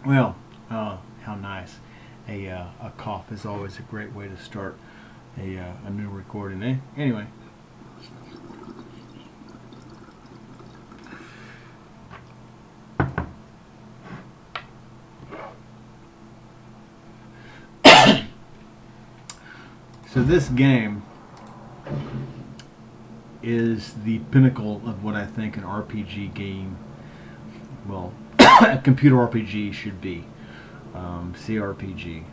Well, how nice. A cough is always a great way to start a new recording. Anyway. So this game is the pinnacle of what I think an RPG game, well, a computer RPG should be. CRPG.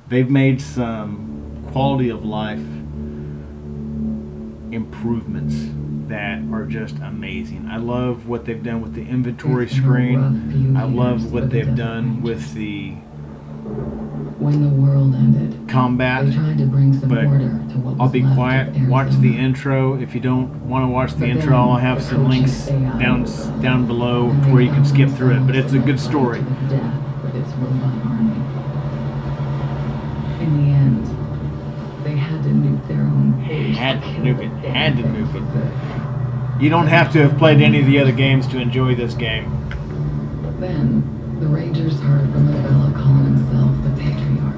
They've made some quality of life improvements that are just amazing. I love what they've done with the inventory screen. I love what they've done with the when the world ended, combat. they tried to bring some But order to what was I'll be left quiet. of Watch the Arizona. intro. If you don't want to watch the But intro, then I'll have the some links coach's AI down below and they where you can found skip through it. But it's a good themselves story. to the death with its robot army. In the end, they had to nuke their own base. Had to kill nuke the it. damn Had to thing nuke for it. good. You don't have to have played any of the other games to enjoy this game. Then, the Rangers heard from a fella calling himself the Patriarch.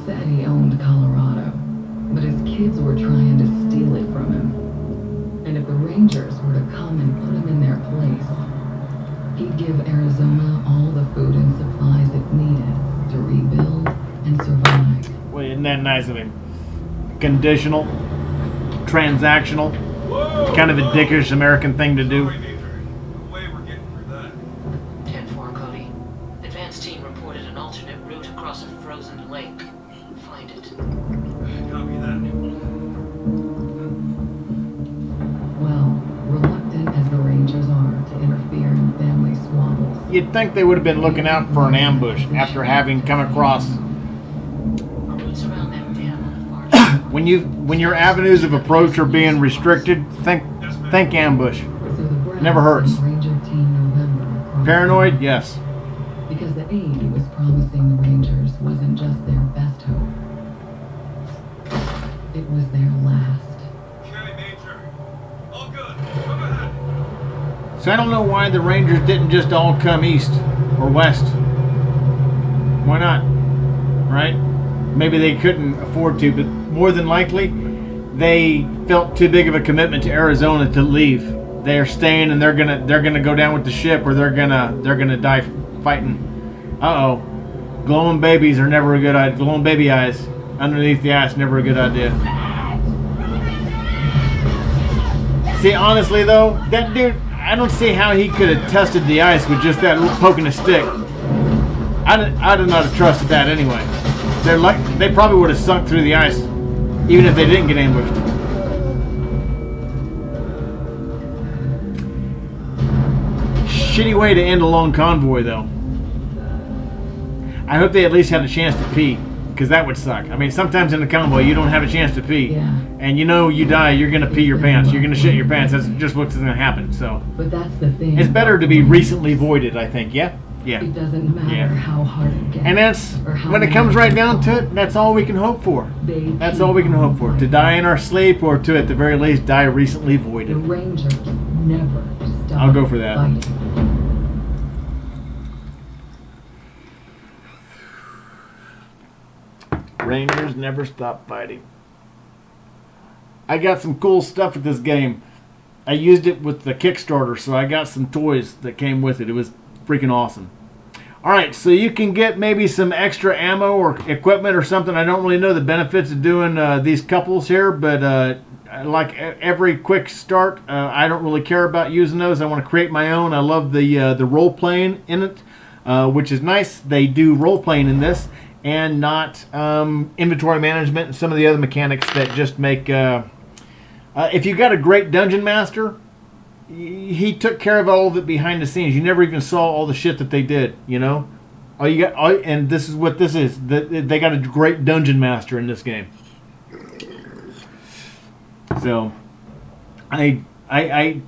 Said he owned Colorado, but his kids were trying to steal it from him. And if the Rangers were to come and put him in their place, he'd give Arizona all the food and supplies it needed to rebuild and survive. Well, isn't that nice of him? Conditional, transactional, kind of a dickish American thing to do. 10-4, Cody. Advance team reported an alternate route across a frozen lake. Find it. Copy that. Well, reluctant as the Rangers are to interfere in family squabbles, You'd think they would have been looking out for an ambush after having come across. Routes around that dam on the far When your avenues of approach are being restricted, think ambush. so the Browns Never hurts. sent Ranger Team November across Paranoid? Yes. because the aid he was promising the Rangers wasn't just their best hope. It was their last. Okay, Major. All good. Come ahead. So I don't know why the Rangers didn't just all come east or west. Why not? Right? Maybe they couldn't afford to, but more than likely, they felt too big of a commitment to Arizona to leave. They're staying, and they're gonna go down with the ship, or they're gonna die fighting. Uh-oh. Glowing babies are never a good idea. Glowing baby eyes underneath the ice, never a good idea. See, honestly though, that dude, I don't see how he could have tested the ice with just that little poking a stick. I'd not have trusted that anyway. They probably would have sunk through the ice, even if they didn't get ambushed. Shitty way to end a long convoy, though. I hope they at least had a chance to pee, because that would suck. I mean, sometimes in a convoy you don't have a chance to pee, Yeah. and you know you die, you're gonna pee your pants, you're gonna shit your pants. That's just what's gonna happen. So But that's the thing. it's better to be recently voided, I think. Yeah. It doesn't matter Yeah. how hard it gets. And that's, or how when it many comes right people down to it, that's all we can hope for. they That's keep all we can hope for. To fighting. die in our sleep, or to, at the very least, die recently The voided. Rangers never stop I'll go for that. fighting. Rangers never stop fighting. I got some cool stuff with this game. I used it with the Kickstarter, so I got some toys that came with it. It was freaking awesome. Alright, so you can get maybe some extra ammo or equipment or something. I don't really know the benefits of doing these couples here, but like every quick start, I don't really care about using those. I want to create my own. I love the role-playing in it, which is nice. They do role-playing in this, and not inventory management and some of the other mechanics that just make... if you got a great dungeon master, he took care of all of it behind the scenes. You never even saw all the shit that they did, you know? And this is what this is. They got a great dungeon master in this game. So, I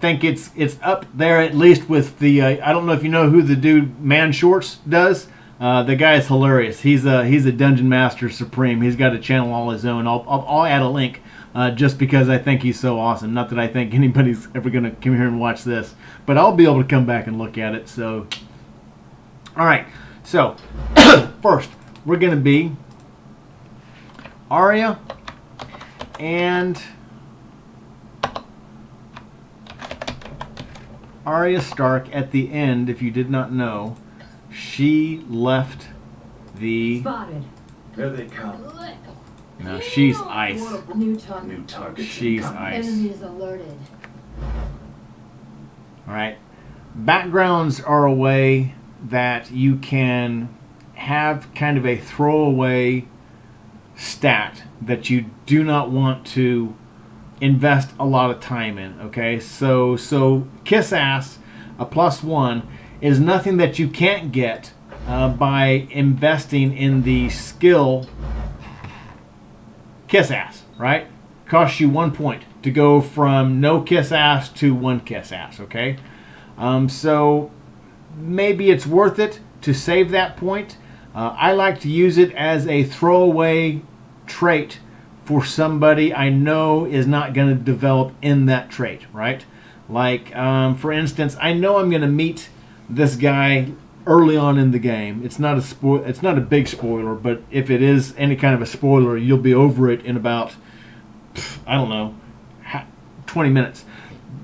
think it's up there at least with the... I don't know if you know who the dude Man Shorts does. The guy is hilarious. He's a dungeon master supreme. He's got a channel all his own. I'll add a link. Just because I think he's so awesome. Not that I think anybody's ever going to come here and watch this. But I'll be able to come back and look at it. So, All right. So, first, we're going to be Arya and Arya Stark at the end. If you did not know, she left the... Spotted. Here they come. No, she's ice. New target. New target. She's ice. Enemies alerted. All right. Backgrounds are a way that you can have kind of a throwaway stat that you do not want to invest a lot of time in. Okay, so kiss ass, a +1, is nothing that you can't get by investing in the skill kiss ass, right? Costs you 1 point to go from no kiss ass to 1 kiss ass. Okay, so maybe it's worth it to save that point. I like to use it as a throwaway trait for somebody I know is not going to develop in that trait, right? Like, for instance, I know I'm going to meet this guy early on in the game. It's not a big spoiler, but if it is any kind of a spoiler, you'll be over it in about, I don't know, 20 minutes.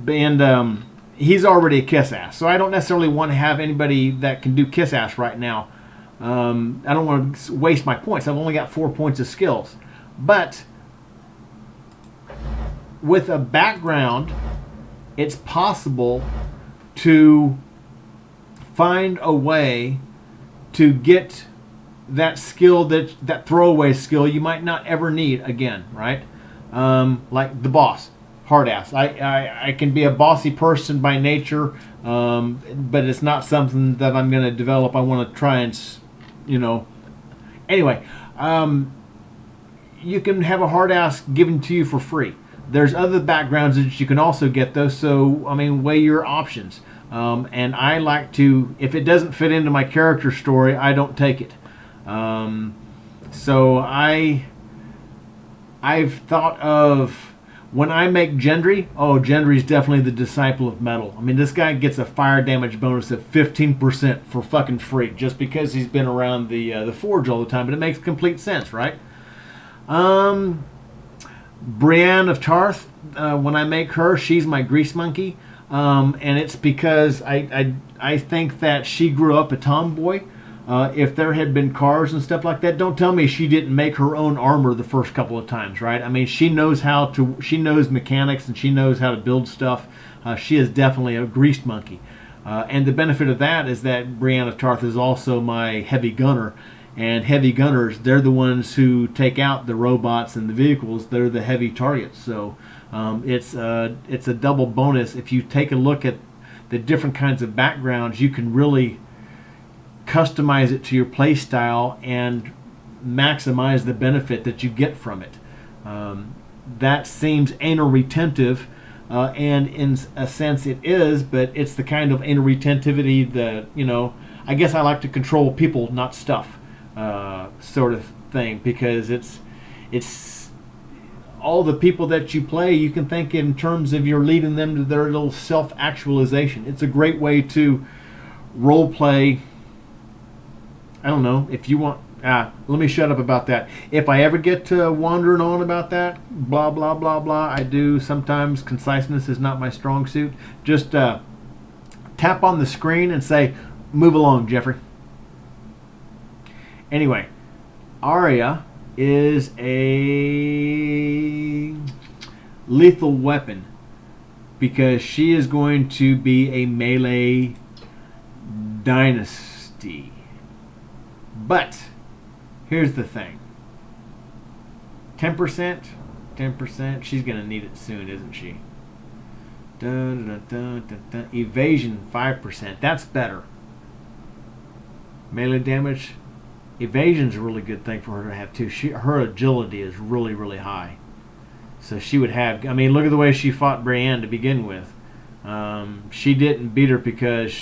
And he's already a kiss ass, so I don't necessarily want to have anybody that can do kiss ass right now. I don't want to waste my points. I've only got 4 points of skills. But with a background, it's possible to find a way to get that skill, that throwaway skill you might not ever need again, right? Like the boss, hard ass. I can be a bossy person by nature, but it's not something that I'm going to develop. I want to try and, Anyway, you can have a hard ass given to you for free. There's other backgrounds that you can also get those. So, weigh your options. And I like to, if it doesn't fit into my character story, I don't take it. So I've thought of, when I make Gendry, Gendry's definitely the disciple of metal. This guy gets a fire damage bonus of 15% for fucking free, just because he's been around the forge all the time. But it makes complete sense, right? Brianne of Tarth, when I make her, she's my grease monkey. And it's because I think that she grew up a tomboy. If there had been cars and stuff like that, don't tell me she didn't make her own armor the first couple of times, right? She knows she knows mechanics and she knows how to build stuff. She is definitely a greased monkey. And the benefit of that is that Brianne of Tarth is also my heavy gunner. And heavy gunners, they're the ones who take out the robots and the vehicles. They're the heavy targets. So it's a double bonus. If you take a look at the different kinds of backgrounds, you can really customize it to your play style and maximize the benefit that you get from it. That seems anal retentive, and in a sense it is, but it's the kind of anal retentivity that, I guess I like to control people, not stuff, sort of thing, because it's all the people that you play, you can think in terms of you're leading them to their little self-actualization. It's a great way to role play. I don't know if you want. Let me shut up about that. If I ever get to wandering on about that, blah blah blah blah, I do sometimes. Conciseness is not my strong suit. Just tap on the screen and say, "Move along, Jeffrey." Anyway, Arya is a lethal weapon because she is going to be a melee dynasty. But here's the thing. 10%, she's going to need it soon, isn't she? Dun, dun, dun, dun, dun. Evasion 5%, that's better. Melee damage, evasion's a really good thing for her to have too. Her agility is really, really high. So she would have, look at the way she fought Brianne to begin with. She didn't beat her because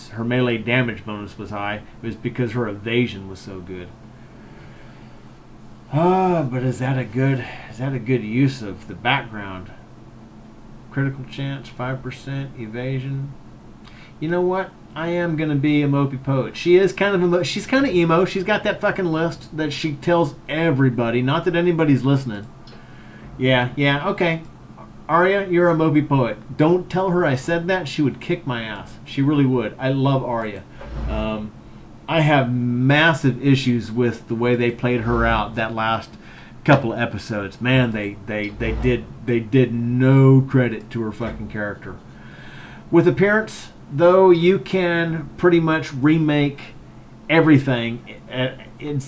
her melee damage bonus was high. It was because her evasion was so good. But is that a good use of the background? Critical chance, 5%, evasion. you know what? I am gonna be a mopey poet. She is kind of she's kind of emo. She's got that fucking list that she tells everybody. Not that anybody's listening. Yeah, okay. Arya, you're a mopey poet. Don't tell her I said that. She would kick my ass. She really would. I love Arya. I have massive issues with the way they played her out that last couple of episodes. Man, they did no credit to her fucking character. With appearance, though, you can pretty much remake everything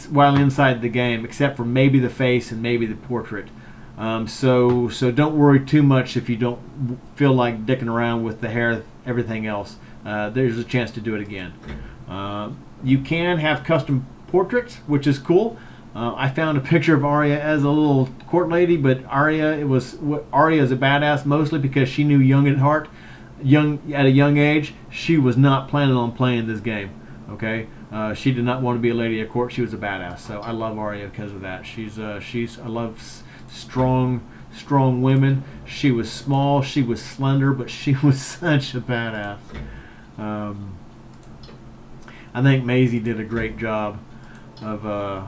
while inside the game, except for maybe the face and maybe the portrait. So don't worry too much if you don't feel like dicking around with the hair, everything else. There's a chance to do it again. You can have custom portraits, which is cool. I found a picture of Arya as a little court lady, but Arya is a badass mostly because she knew at a young age, she was not planning on playing this game. Okay, she did not want to be a lady of court. She was a badass. So I love Arya because of that. I love strong women. She was small, she was slender, but she was such a badass. I think Maisie did a great job of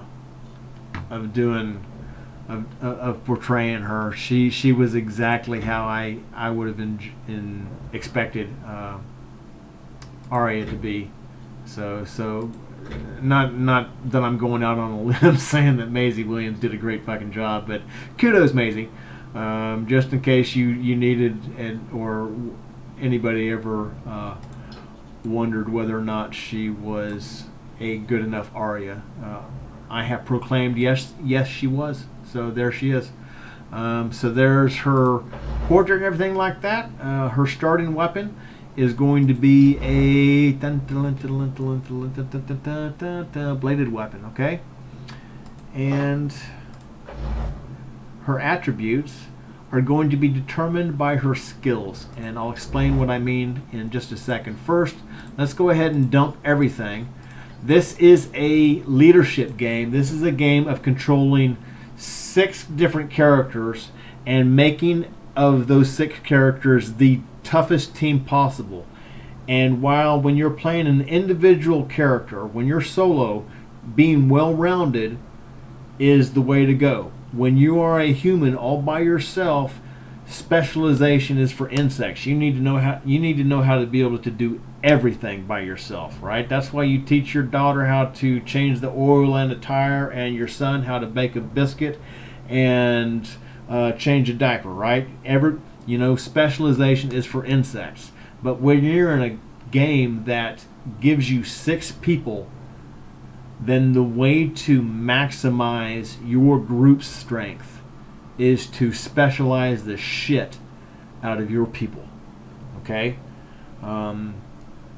portraying her. She was exactly how I would have expected Arya to be. So not that I'm going out on a limb saying that Maisie Williams did a great fucking job, but kudos Maisie. Just in case you needed or anybody ever wondered whether or not she was a good enough Arya, I have proclaimed yes she was. So there she is. So there's her portrait and everything like that. Her starting weapon is going to be a bladed weapon, okay? And her attributes are going to be determined by her skills, and I'll explain what I mean in just a second. First, let's go ahead and dump everything. This is a leadership game. This is a game of controlling 6 different characters and making of those 6 characters the toughest team possible. And while when you're playing an individual character, when you're solo, being well-rounded is the way to go. When you are a human all by yourself, specialization is for insects. You need to know how to be able to do everything by yourself, right? That's why you teach your daughter how to change the oil and the tire, and your son how to bake a biscuit and change a diaper, right? Specialization is for insects. But when you're in a game that gives you 6 people, then the way to maximize your group's strength is to specialize the shit out of your people. Okay?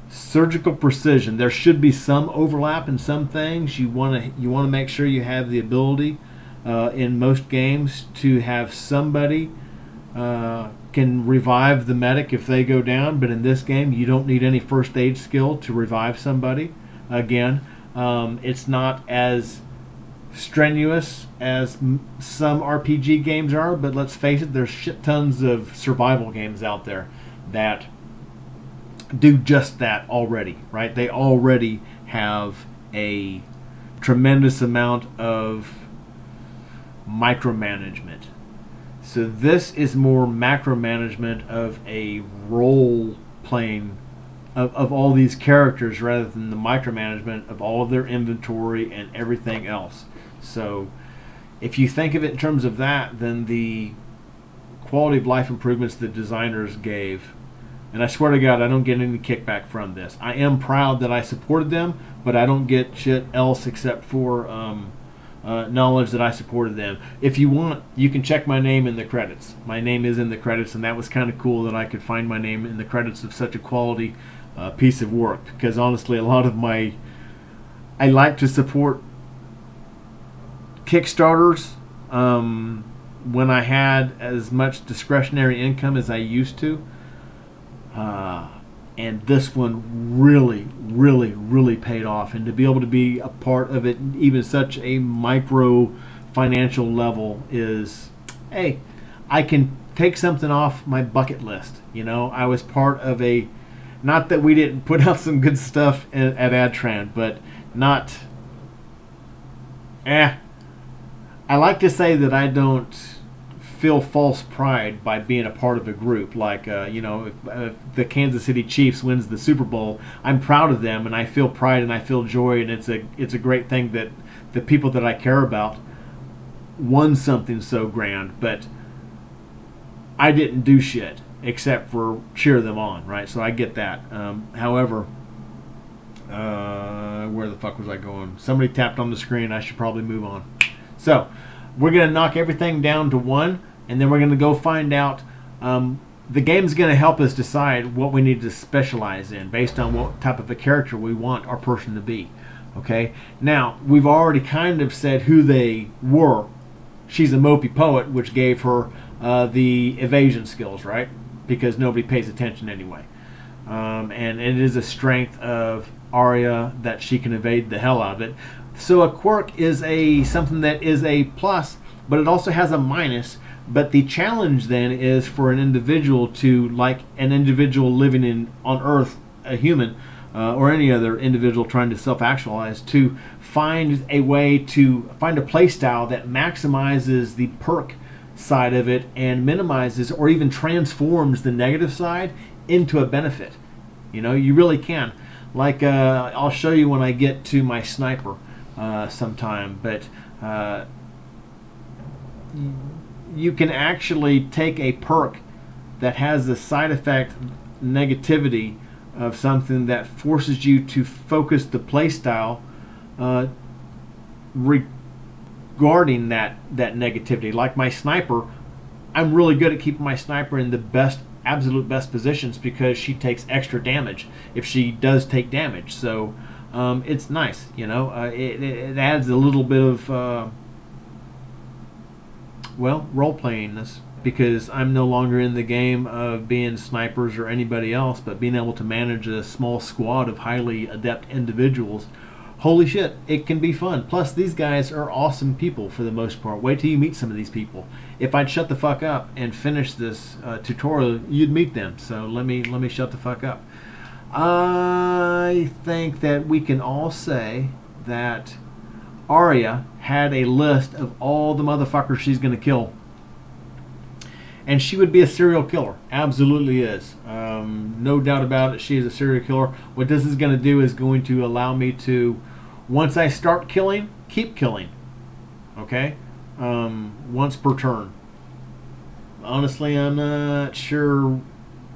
Surgical precision. There should be some overlap in some things. You want to make sure you have the ability in most games to have somebody can revive the medic if they go down, but in this game you don't need any first aid skill to revive somebody. Again, it's not as strenuous as some RPG games are, but let's face it, there's shit tons of survival games out there that do just that already, right? They already have a tremendous amount of micromanagement. So this is more macromanagement of a role playing of all these characters rather than the micromanagement of all of their inventory and everything else. So if you think of it in terms of that, then the quality of life improvements the designers gave, and I swear to God, I don't get any kickback from this. I am proud that I supported them, but I don't get shit else except for knowledge that I supported them. If you want, you can check my name in the credits. My name is in the credits, and that was kind of cool that I could find my name in the credits of such a quality piece of work. Because honestly, a lot of I like to support Kickstarters when I had as much discretionary income as I used to. And this one really paid off, and to be able to be a part of it, even such a micro financial level, is, hey, I can take something off my bucket list. I was part of a Not that we didn't put out some good stuff at Adtran, but not. I like to say that I don't feel false pride by being a part of a group. Like, if the Kansas City Chiefs wins the Super Bowl, I'm proud of them, and I feel pride and I feel joy, and it's a great thing that the people that I care about won something so grand. But I didn't do shit except for cheer them on, right? So I get that. However, where the fuck was I going? Somebody tapped on the screen. I should probably move on. So we're going to knock everything down to 1, and then we're going to go find out. The game's going to help us decide what we need to specialize in based on what type of a character we want our person to be. Okay? Now, we've already kind of said who they were. She's a mopey poet, which gave her the evasion skills, right? Because nobody pays attention anyway. And it is a strength of Arya that she can evade the hell out of it. So a quirk is something that is a plus, but it also has a minus. But the challenge then is for an individual to, like an individual living on Earth, a human, or any other individual trying to self-actualize, to find a way to find a play style that maximizes the perk side of it and minimizes or even transforms the negative side into a benefit. You really can. Like, I'll show you when I get to my sniper sometime, but you can actually take a perk that has the side effect negativity of something that forces you to focus the playstyle regarding that negativity. Like my sniper, I'm really good at keeping my sniper in the absolute best positions because she takes extra damage if she does take damage. So it's nice, it adds a little bit of role-playingness, because I'm no longer in the game of being snipers or anybody else, but being able to manage a small squad of highly adept individuals. Holy shit, it can be fun. Plus, these guys are awesome people for the most part. Wait till you meet some of these people. If I'd shut the fuck up and finish this tutorial, you'd meet them. So let me shut the fuck up. I think that we can all say that Arya had a list of all the motherfuckers she's going to kill. And she would be a serial killer. Absolutely is. No doubt about it, she is a serial killer. What this is going to do is going to allow me to, once I start killing, keep killing. Okay? Once per turn. Honestly, I'm not sure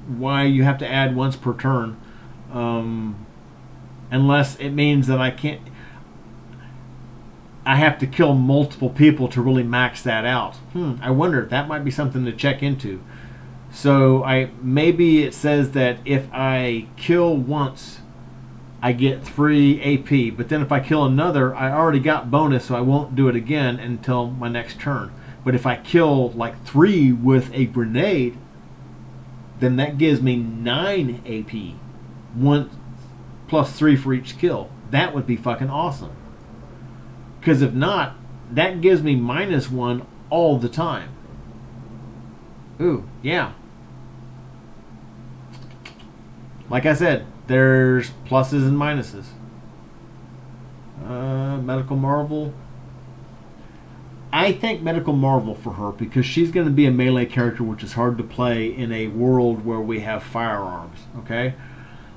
why you have to add once per turn. Unless it means that I have to kill multiple people to really max that out. I wonder, that might be something to check into. So maybe it says that if I kill once, I get 3 AP. But then if I kill another, I already got bonus, so I won't do it again until my next turn. But if I kill like 3 with a grenade, then that gives me 9 AP. 1 plus 3 for each kill. That would be fucking awesome. Because if not, that gives me -1 all the time. Ooh, yeah. Like I said, there's pluses and minuses. Medical Marvel. I think Medical Marvel for her, because she's going to be a melee character, which is hard to play in a world where we have firearms. Okay?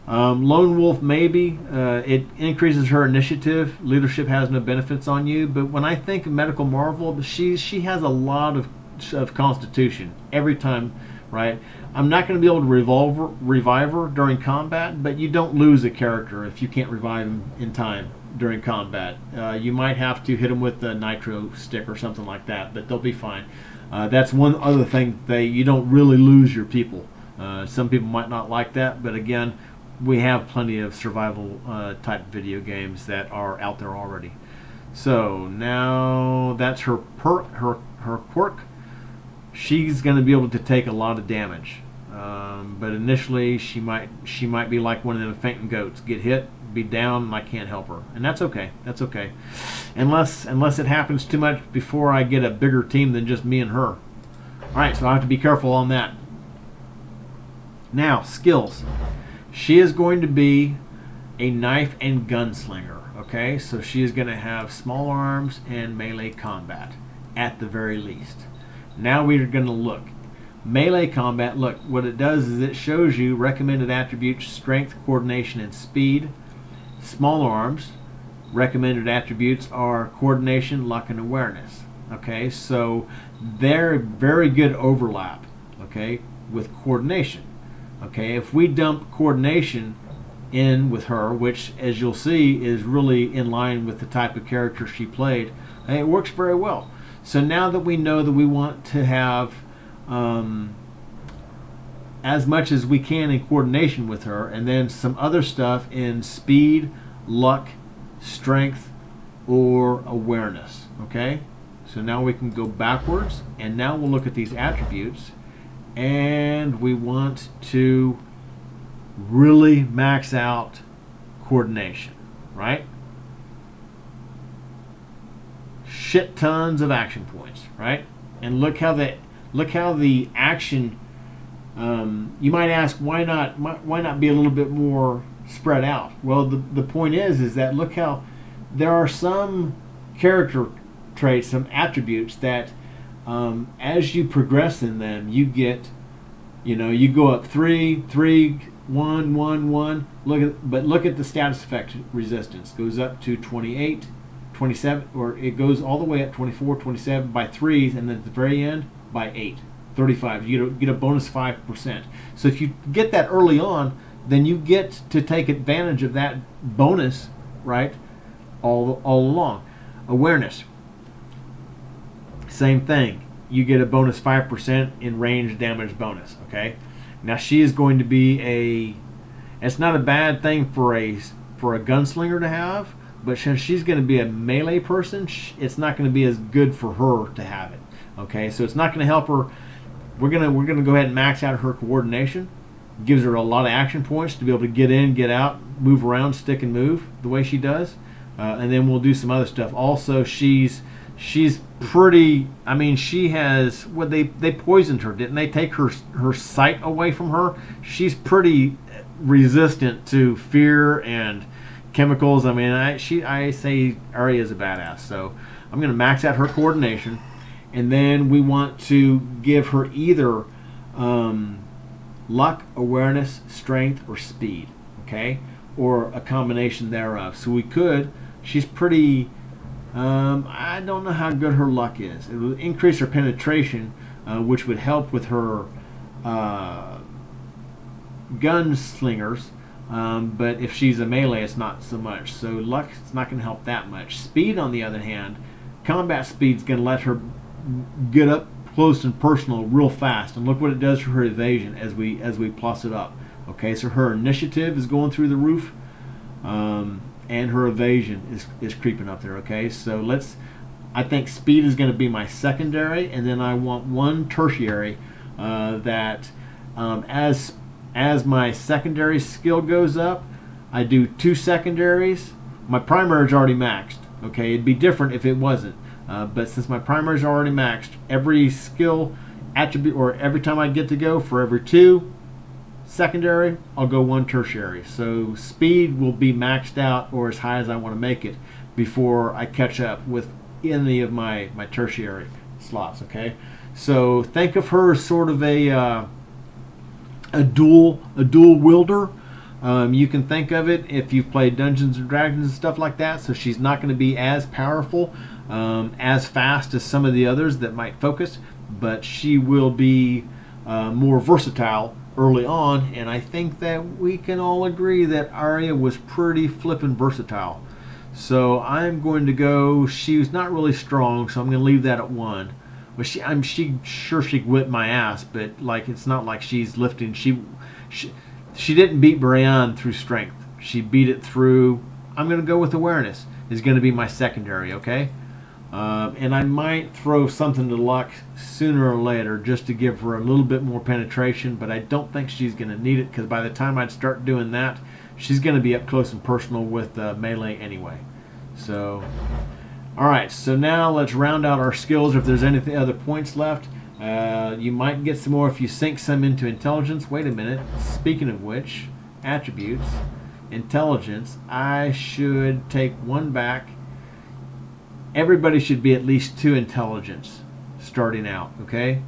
Lone Wolf, maybe. It increases her initiative. Leadership has no benefits on you. But when I think of Medical Marvel, she has a lot of constitution every time, right? I'm not going to be able to revive her during combat, but you don't lose a character if you can't revive him in time during combat. You might have to hit them with a nitro stick or something like that, but they'll be fine. That's one other thing. You don't really lose your people. Some people might not like that, but again, we have plenty of survival type video games that are out there already. So now that's her quirk. She's going to be able to take a lot of damage, but initially she might be like one of them fainting goats. Get hit, be down, and I can't help her, and that's okay. That's okay, unless it happens too much before I get a bigger team than just me and her. All right, so I have to be careful on that. Now skills. She is going to be a knife and gunslinger. Okay, so she is going to have small arms and melee combat at the very least. Now we are going to look. Melee combat, look, what it does is it shows you recommended attributes: strength, coordination, and speed. Small arms, recommended attributes are coordination, luck, and awareness. Okay, so they're very good overlap, okay, with coordination. Okay, if we dump coordination in with her, which as you'll see is really in line with the type of character she played, it works very well. So now that we know that we want to have as much as we can in coordination with her, and then some other stuff in speed, luck, strength, or awareness. Okay, so now we can go backwards, and now we'll look at these attributes, and we want to really max out coordination, right? Shit tons of action points, right? And look how the action. You might ask, why not be a little bit more spread out? Well, the point is that look how there are some character traits, some attributes that as you progress in them, you get, you go up 3, 3, 1, 1, 1. Look at the status effect resistance. Goes up to 28, 27, or it goes all the way up 24, 27 by 3s, and then at the very end by 8, 35. You get a bonus 5%. So if you get that early on, then you get to take advantage of that bonus, right, all along. Awareness, same thing. You get a bonus 5% in range damage bonus. Okay, now she is going to be it's not a bad thing for a gunslinger to have, but since she's going to be a melee person, it's not going to be as good for her to have it. Okay, so it's not going to help her. We're gonna go ahead and max out her coordination. Gives her a lot of action points to be able to get in, get out, move around, stick and move the way she does, and then we'll do some other stuff. Also, she's pretty. I mean, she has what they poisoned her, didn't they? Take her sight away from her. She's pretty resistant to fear and chemicals. I mean, I say Arya is a badass, so I'm gonna max out her coordination, and then we want to give her either luck, awareness, strength, or speed, okay, or a combination thereof. So we could. She's pretty. I don't know how good her luck is. It would increase her penetration, which would help with her gunslingers. But if she's a melee, it's not so much. So luck is not going to help that much. Speed, on the other hand, combat speed is going to let her get up close and personal real fast. And look what it does for her evasion as we plus it up. Okay, so her initiative is going through the roof. And her evasion is creeping up there. Okay, so I think speed is going to be my secondary, and then I want one tertiary that as my secondary skill goes up, I do 2 secondaries. My primary is already maxed. Okay, it'd be different if it wasn't, but since my primary is already maxed, every skill attribute, or every time I get to go, for every 2 secondary, I'll go 1 tertiary. So speed will be maxed out, or as high as I want to make it, before I catch up with any of my tertiary slots. Okay, so think of her as sort of a dual wielder. You can think of it if you've played Dungeons and Dragons and stuff like that. So she's not going to be as powerful, as fast as some of the others that might focus, but she will be more versatile early on, and I think that we can all agree that Arya was pretty flippin' versatile. So I'm going to go. She was not really strong, so I'm going to leave that at 1. But I'm sure she could whip my ass, but like it's not like she's lifting. She didn't beat Brianne through strength. She beat it through. I'm going to go with awareness. Is going to be my secondary. Okay. And I might throw something to luck sooner or later just to give her a little bit more penetration, but I don't think she's going to need it, because by the time I'd start doing that, she's going to be up close and personal with melee anyway. So, alright, so now let's round out our skills if there's any other points left. You might get some more if you sink some into intelligence. Wait a minute, speaking of which, attributes, intelligence, I should take 1 back. Everybody should be at least 2 intelligence starting out, okay?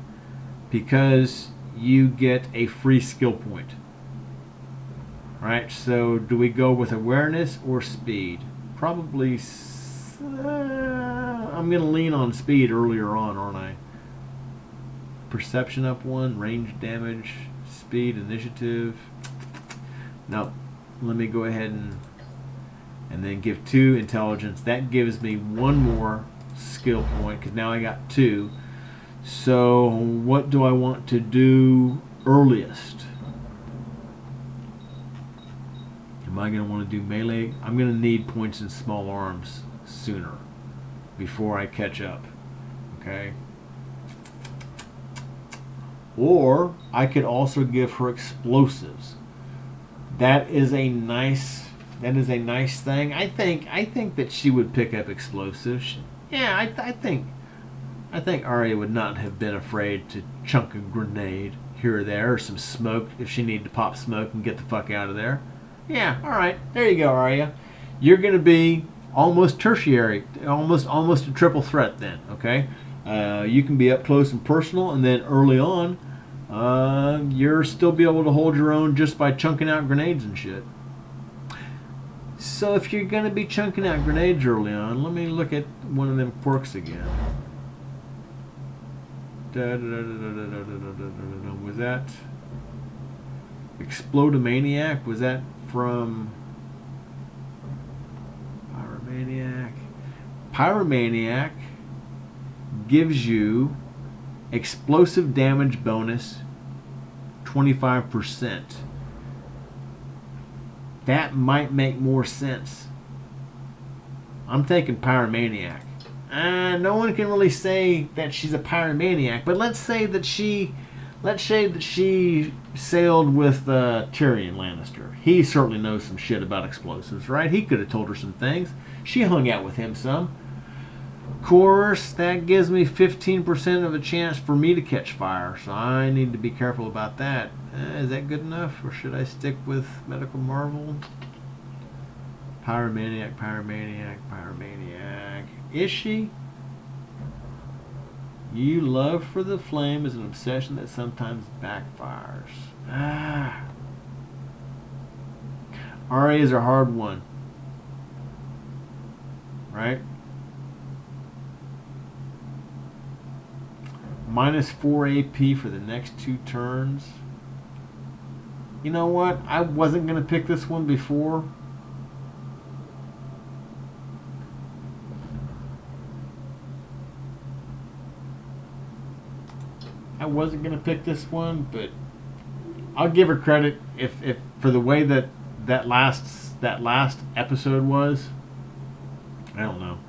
Because you get a free skill point. Right, so do we go with awareness or speed? Probably, I'm going to lean on speed earlier on, aren't I? Perception up 1, range damage, speed, initiative. No, let me go ahead and then give 2 intelligence. That gives me 1 more skill point because now I got 2. So what do I want to do earliest? Am I going to want to do melee? I'm going to need points in small arms sooner before I catch up. Okay. Or I could also give her explosives. That is a nice thing. I think that she would pick up explosives. Yeah, I think Arya would not have been afraid to chunk a grenade here or there, or some smoke if she needed to pop smoke and get the fuck out of there. Yeah, all right, there you go, Arya. You're going to be almost tertiary, almost a triple threat then. Okay, you can be up close and personal, and then early on, you're still be able to hold your own just by chunking out grenades and shit. So if you're going to be chunking out grenades early on, let me look at one of them quirks again. Was that Explodamaniac? Was that from Pyromaniac? Pyromaniac gives you explosive damage bonus 25%. That might make more sense. I'm thinking Pyromaniac. No one can really say that she's a pyromaniac, but let's say that she sailed with Tyrion Lannister. He certainly knows some shit about explosives, right? He could have told her some things. She hung out with him some. Of course, that gives me 15% of a chance for me to catch fire, so I need to be careful about that. Is that good enough, or should I stick with Medical Marvel? Pyromaniac. Is she? You love for the flame is an obsession that sometimes backfires. Arya is a hard one. Right? Minus 4 AP for the next 2 turns. You know what? I wasn't going to pick this one before. I wasn't going to pick this one, but I'll give her credit if for the way that last episode was. I don't know.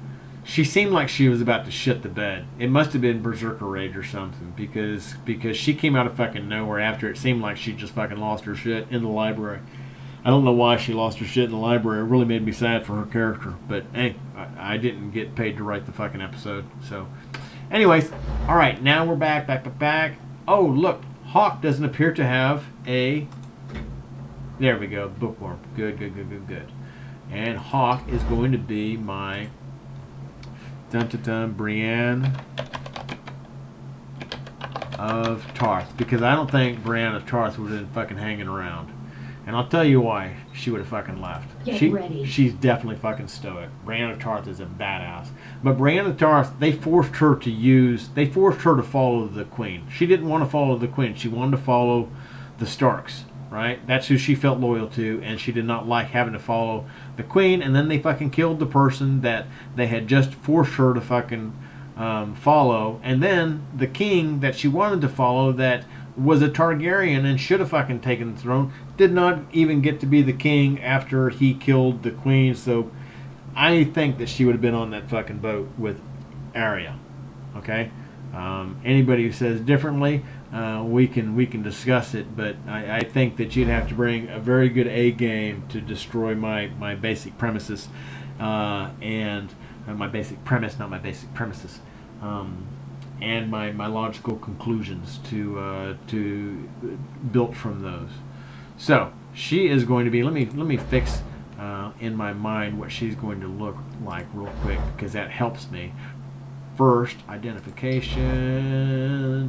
She seemed like she was about to shit the bed. It must have been Berserker Rage or something because she came out of fucking nowhere after it seemed like she just fucking lost her shit in the library. I don't know why she lost her shit in the library. It really made me sad for her character. But hey, I didn't get paid to write the fucking episode. So, anyways, all right, now we're back. Oh, look, Hawk doesn't appear to have a. There we go, bookworm. Good. And Hawk is going to be my. Brianne of Tarth, because I don't think Brianne of Tarth would have been fucking hanging around, and I'll tell you why she would have fucking left. Get ready. She's definitely fucking stoic. Brianne of Tarth is a badass, but Brianne of Tarth, they forced her to follow the Queen. She didn't want to follow the Queen. She wanted to follow the Starks. Right? That's who she felt loyal to, and she did not like having to follow the Queen, and then they fucking killed the person that they had just forced her to fucking follow, and then the king that she wanted to follow that was a Targaryen and should have fucking taken the throne did not even get to be the king after he killed the Queen, so I think that she would have been on that fucking boat with Arya. Okay? Anybody who says differently, we can discuss it, but I think that you'd have to bring a very good A game to destroy my basic premises, and my basic premise, not my basic premises, and my logical conclusions to built from those. So She is going to be. Let me fix in my mind what she's going to look like real quick, because that helps me. First, identification.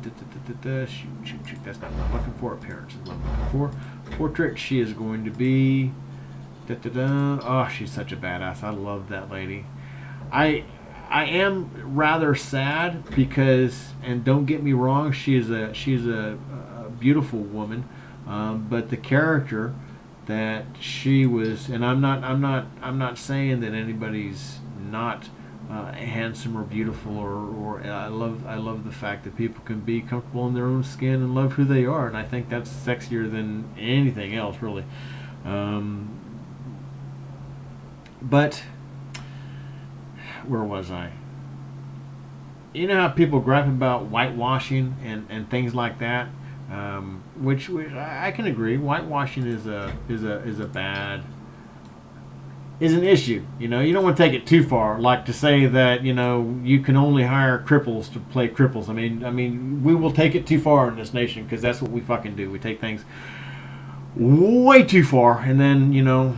Shoot. That's not what I'm looking for. Appearance is what I'm looking for. Portrait. She is going to be. Oh, she's such a badass. I love that lady. I am rather sad because, and don't get me wrong, she's a beautiful woman, but the character that she was, and I'm not saying that anybody's not handsome or beautiful, or I love the fact that people can be comfortable in their own skin and love who they are, and I think that's sexier than anything else, really. But where was I? You know how people gripe about whitewashing and things like that, which I can agree. Whitewashing is an issue. You know, you don't want to take it too far, like to say that, you know, you can only hire cripples to play cripples. I mean, we will take it too far in this nation, because that's what we fucking do. We take things way too far, and then, you know,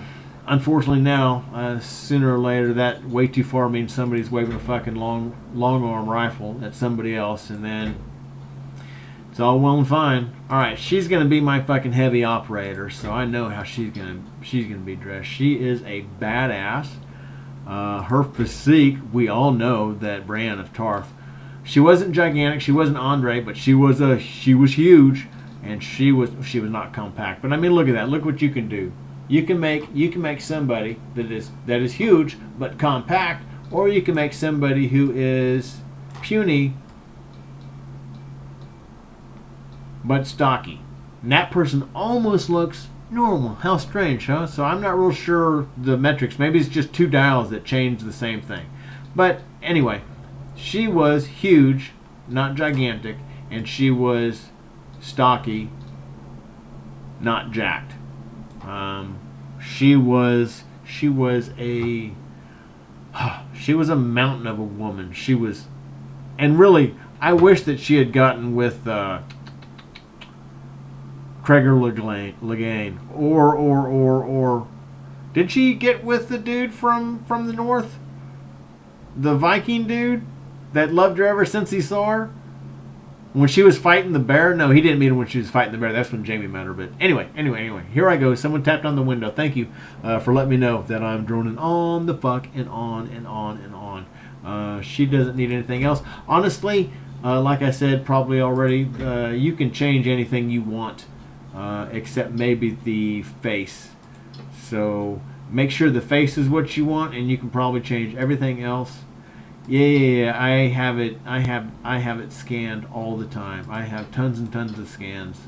unfortunately now, sooner or later, that way too far means somebody's waving a fucking long arm rifle at somebody else, and then it's all well and fine. All right, she's gonna be my fucking heavy operator, so I know how she's gonna be dressed. She is a badass. Her physique, we all know that Brianne of Tarth. She wasn't gigantic, she wasn't Andre, but she was huge, and she was not compact. But I mean, look at that. Look what you can do. You can make somebody that is huge but compact, or you can make somebody who is puny but stocky. And that person almost looks normal. How strange, huh? So I'm not real sure the metrics. Maybe it's just two dials that change the same thing. But anyway, she was huge, not gigantic, and she was stocky, not jacked. She was a mountain of a woman. She was, and really, I wish that she had gotten with Craig Legain, or did she get with the dude from the north, the Viking dude that loved her ever since he saw her? When she was fighting the bear? No, he didn't meet her when she was fighting the bear. That's when Jamie met her. But anyway, here I go. Someone tapped on the window. Thank you for letting me know that I'm droning on the fuck and on and on and on. She doesn't need anything else. Honestly, like I said probably already, you can change anything you want, except maybe the face. So make sure the face is what you want, and you can probably change everything else. Yeah. I have it scanned all the time. I have tons and tons of scans.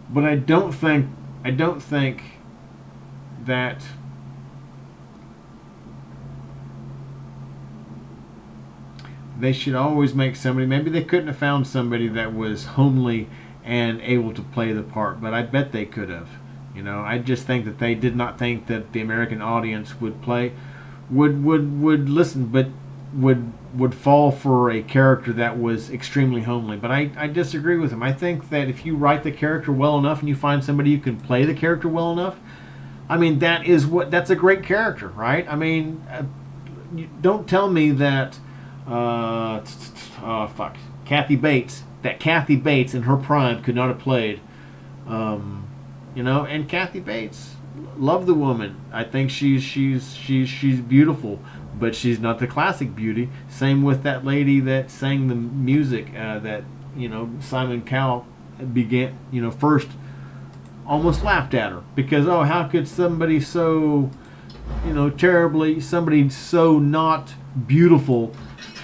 But I don't think that they should always make somebody. Maybe they couldn't have found somebody that was homely and able to play the part, but I bet they could have. You know, I just think that they did not think that the American audience would listen, but would fall for a character that was extremely homely. But I disagree with him. I think that if you write the character well enough and you find somebody who can play the character well enough, I mean, that's a great character, right? I mean, don't tell me that Kathy Bates in her prime could not have played. You know, and Kathy Bates, love the woman. I think she's beautiful, but she's not the classic beauty. Same with that lady that sang the music that, you know, Simon Cowell began, you know, first almost laughed at her because, oh, how could somebody so, you know, somebody so not beautiful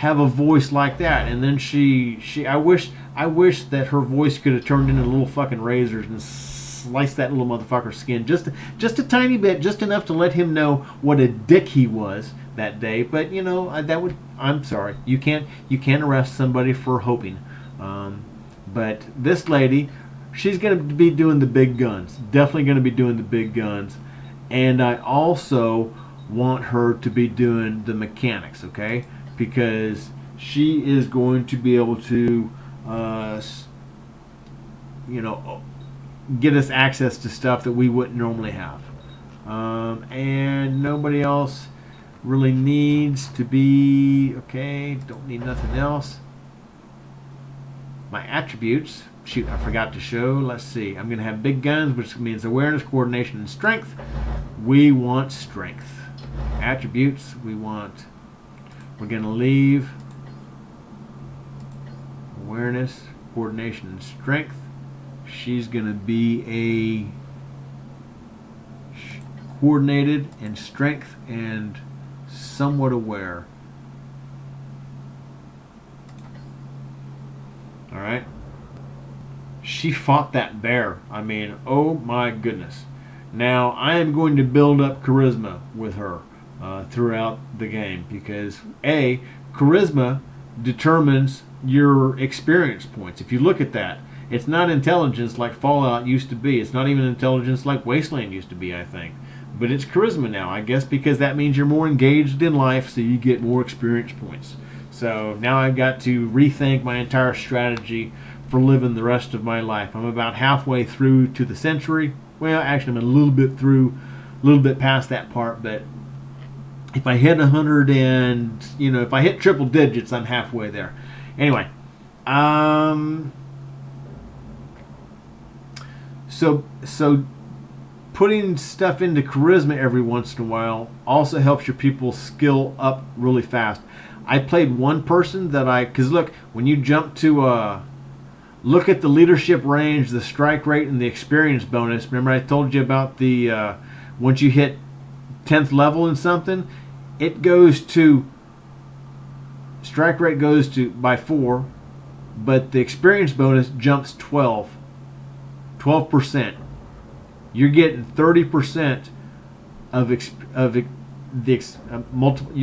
have a voice like that? And then I wish that her voice could have turned into little fucking razors and slice that little motherfucker's skin just a tiny bit, just enough to let him know what a dick he was that day. But you know, I'm sorry, you can't arrest somebody for hoping. But this lady, she's going to be doing the big guns. Definitely going to be doing the big guns. And I also want her to be doing the mechanics, okay? Because she is going to be able to, get us access to stuff that we wouldn't normally have. And nobody else really needs to be, okay, don't need nothing else. My attributes, shoot, I forgot to show. Let's see. I'm going to have big guns, which means awareness, coordination, and strength. We want strength. Attributes, we're going to leave awareness, coordination, and strength. She's going to be a coordinated and strength and somewhat aware. Alright. She fought that bear. I mean, oh my goodness. Now, I am going to build up charisma with her throughout the game because, A, charisma determines your experience points. If you look at that, it's not intelligence like Fallout used to be. It's not even intelligence like Wasteland used to be, I think. But it's charisma now, I guess, because that means you're more engaged in life, so you get more experience points. So now I've got to rethink my entire strategy for living the rest of my life. I'm about halfway through to the century. Well, actually, I'm a little bit past that part, but if I hit 100 and, if I hit triple digits, I'm halfway there. Anyway, so putting stuff into charisma every once in a while also helps your people skill up really fast. I played one person because look, when you jump to look at the leadership range, the strike rate, and the experience bonus. Remember I told you about the once you hit 10th level in something, it goes to, strike rate goes to by 4, but the experience bonus jumps 12%. You're getting 30% you're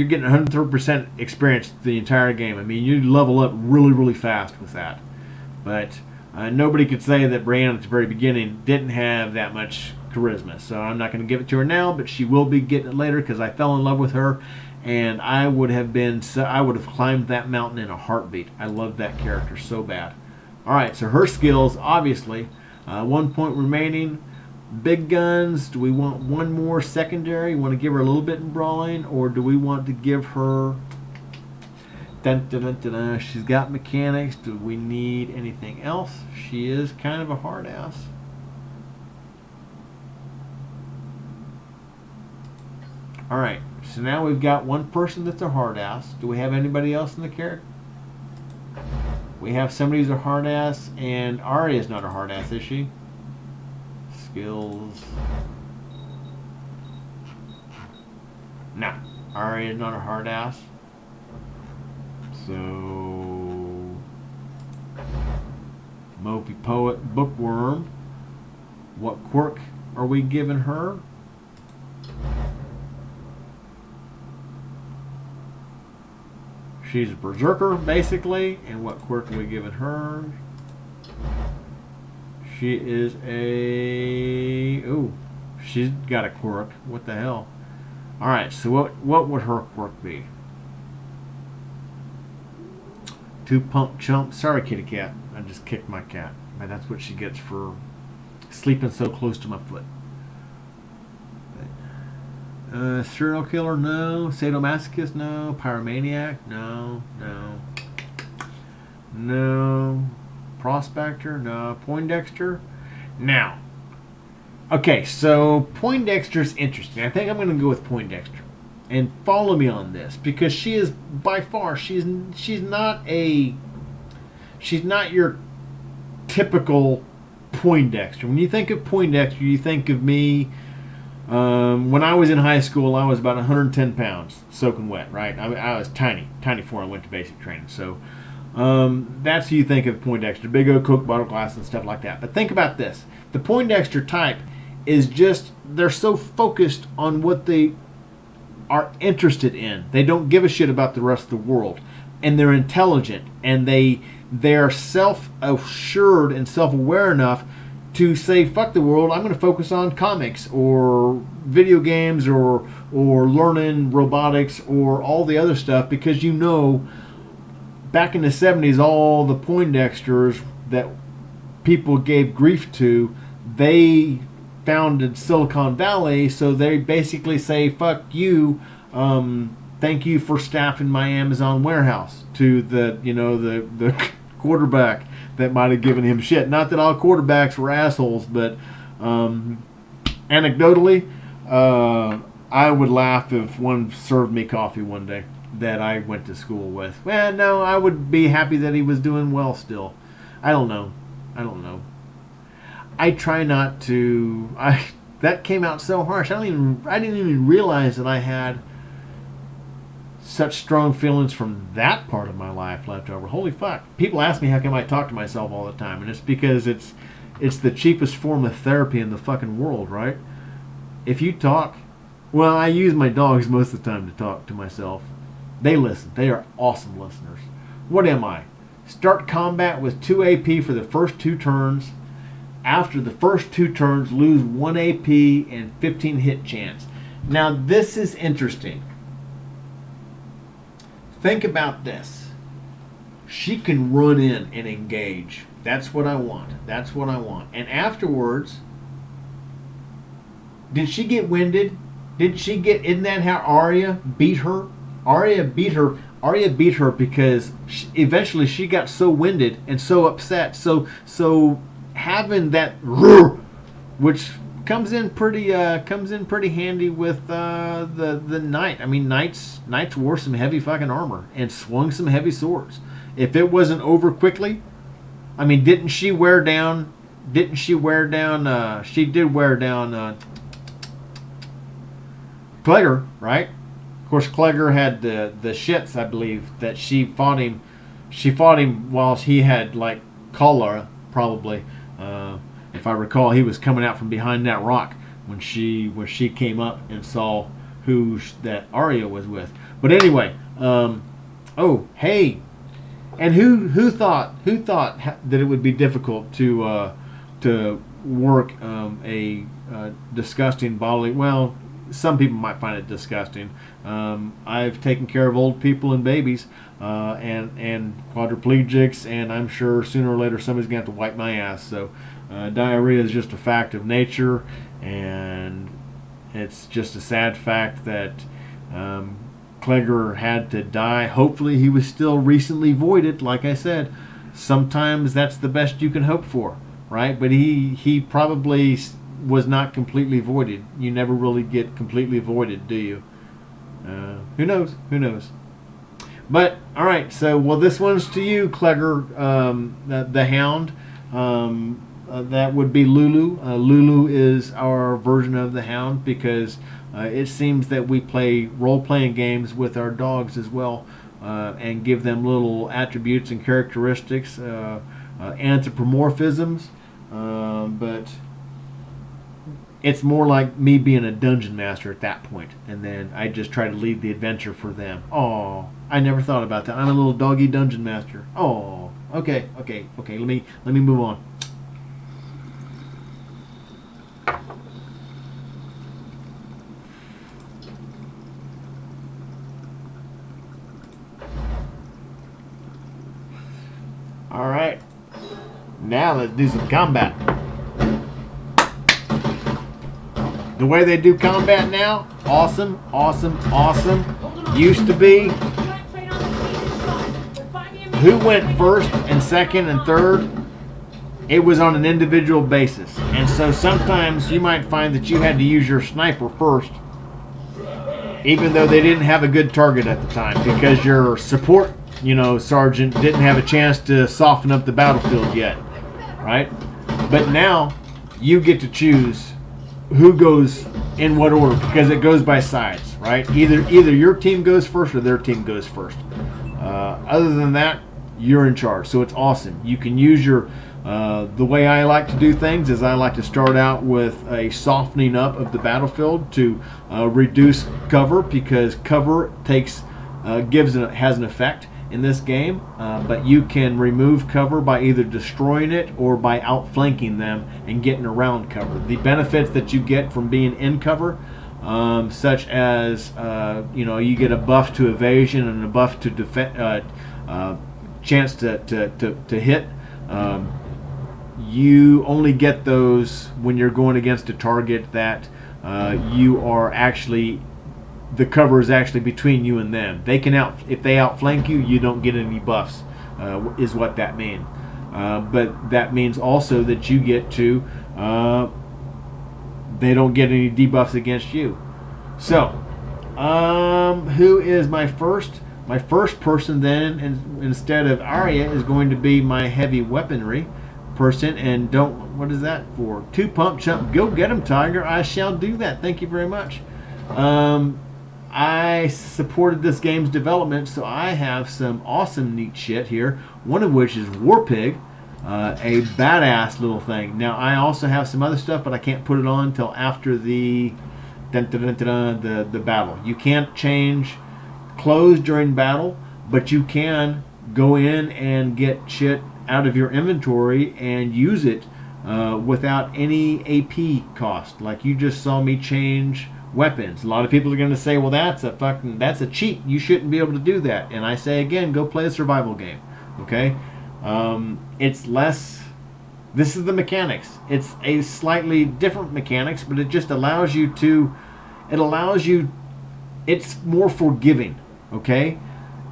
getting 130% experience the entire game. I mean, you level up really, really fast with that. But nobody could say that Brianne at the very beginning didn't have that much charisma. So I'm not going to give it to her now, but she will be getting it later because I fell in love with her, and I would have climbed that mountain in a heartbeat. I love that character so bad. All right, so her skills, obviously, 1 point remaining. Big guns. Do we want one more secondary? Want to give her a little bit in brawling, or do we want to give her? Dun, dun, dun, dun, dun. She's got mechanics. Do we need anything else? She is kind of a hard ass. All right. So now we've got one person that's a hard ass. Do we have anybody else in the character? We have somebody who's a hard ass, and Arya is not a hard ass, is she? Skills. No, Arya is not a hard ass. So, Mopey Poet, Bookworm. What quirk are we giving her? She's a berserker, basically. And what quirk are we giving her? She is a... Ooh, she's got a quirk. What the hell? Alright, so what would her quirk be? 2 pump chump. Sorry, kitty cat. I just kicked my cat. And that's what she gets for sleeping so close to my foot. Serial killer? No. Sadomasochist? No. Pyromaniac? No. No. No. Prospector? No. Poindexter? Now. Okay, so Poindexter's interesting. I think I'm going to go with Poindexter. And follow me on this, because she is by far, she's not your typical Poindexter. When you think of Poindexter, you think of me. When I was in high school, I was about 110 pounds, soaking wet, right? I was tiny before I went to basic training. So that's who you think of Poindexter, big old Coke bottle glass and stuff like that. But think about this. The Poindexter type is just, they're so focused on what they are interested in. They don't give a shit about the rest of the world. And they're intelligent. And they're self-assured and self-aware enough to say, fuck the world, I'm going to focus on comics or video games or learning robotics or all the other stuff, because you know back in the 70s, all the Poindexters that people gave grief to, they founded Silicon Valley, so they basically say, fuck you, thank you for staffing my Amazon warehouse, to the quarterback that might have given him shit. Not that all quarterbacks were assholes, but anecdotally, I would laugh if one served me coffee one day that I went to school with. Well, no, I would be happy that he was doing well still. I don't know. I try not to. That came out so harsh. I didn't even realize that I had such strong feelings from that part of my life left over. Holy fuck! People ask me how come I talk to myself all the time, and it's because it's the cheapest form of therapy in the fucking world, right? If you talk, well, I use my dogs most of the time to talk to myself. They listen. They are awesome listeners. What am I? Start combat with 2 AP for the first 2 turns. After the first 2 turns, lose 1 AP and 15 hit chance. Now, this is interesting. Think about this. She can run in and engage. That's what I want. And afterwards, did she get winded? Isn't that how Arya beat her? Arya beat her because eventually she got so winded and so upset. So having that, which comes in pretty handy with the knight. I mean, knights wore some heavy fucking armor and swung some heavy swords. If it wasn't over quickly, I mean, didn't she wear down? She did wear down Clegger, right? Of course, Clegger had the shits, I believe, that she fought him. She fought him while he had like cholera, probably. If I recall, he was coming out from behind that rock when she came up and saw who that Arya was with. But anyway, oh hey, and who thought that it would be difficult to work a disgusting bodily? Well, some people might find it disgusting. I've taken care of old people and babies and quadriplegics, and I'm sure sooner or later somebody's going to have to wipe my ass. So diarrhea is just a fact of nature, and it's just a sad fact that Clegger had to die. Hopefully he was still recently voided. Like I said, sometimes that's the best you can hope for, right? But he probably was not completely voided. You never really get completely voided, do you? Who knows? But all right, so well, this one's to you, Clegger, the Hound. That would be Lulu. Lulu is our version of the Hound because it seems that we play role-playing games with our dogs as well, and give them little attributes and characteristics, anthropomorphisms, but it's more like me being a dungeon master at that point, and then I just try to lead the adventure for them. Oh, I never thought about that. I'm a little doggy dungeon master. Oh, okay. Let me move on. All right, now let's do some combat. The way they do combat now, awesome. Used to be, who went first and second and third, it was on an individual basis. And so sometimes you might find that you had to use your sniper first, even though they didn't have a good target at the time, because your support, sergeant didn't have a chance to soften up the battlefield yet, right? But now you get to choose who goes in what order, because it goes by sides, right? Either your team goes first or their team goes first. Other than that, you're in charge. So it's awesome. You can use your the way I like to do things is I like to start out with a softening up of the battlefield to reduce cover, because cover has an effect in this game, but you can remove cover by either destroying it or by outflanking them and getting around cover. The benefits that you get from being in cover, such as you get a buff to evasion and a buff to chance to hit. You only get those when you're going against a target that you are actually, the cover is actually between you and them. They can if they outflank you, you don't get any buffs, is what that means. But that means also that you get to, they don't get any debuffs against you. So, who is my first? My first person then, instead of Arya, is going to be my heavy weaponry person. And what is that for? 2 pump chump. Go get him, Tiger. I shall do that. Thank you very much. I supported this game's development, so I have some awesome neat shit here. One of which is War Pig, a badass little thing. Now I also have some other stuff, but I can't put it on until after the battle. You can't change clothes during battle, but you can go in and get shit out of your inventory and use it without any AP cost. Like you just saw me change weapons. A lot of people are going to say, well, that's a cheat. You shouldn't be able to do that. And I say again, go play a survival game. Okay? It's less. This is the mechanics. It's a slightly different mechanics, but it just allows you to. It's more forgiving. Okay?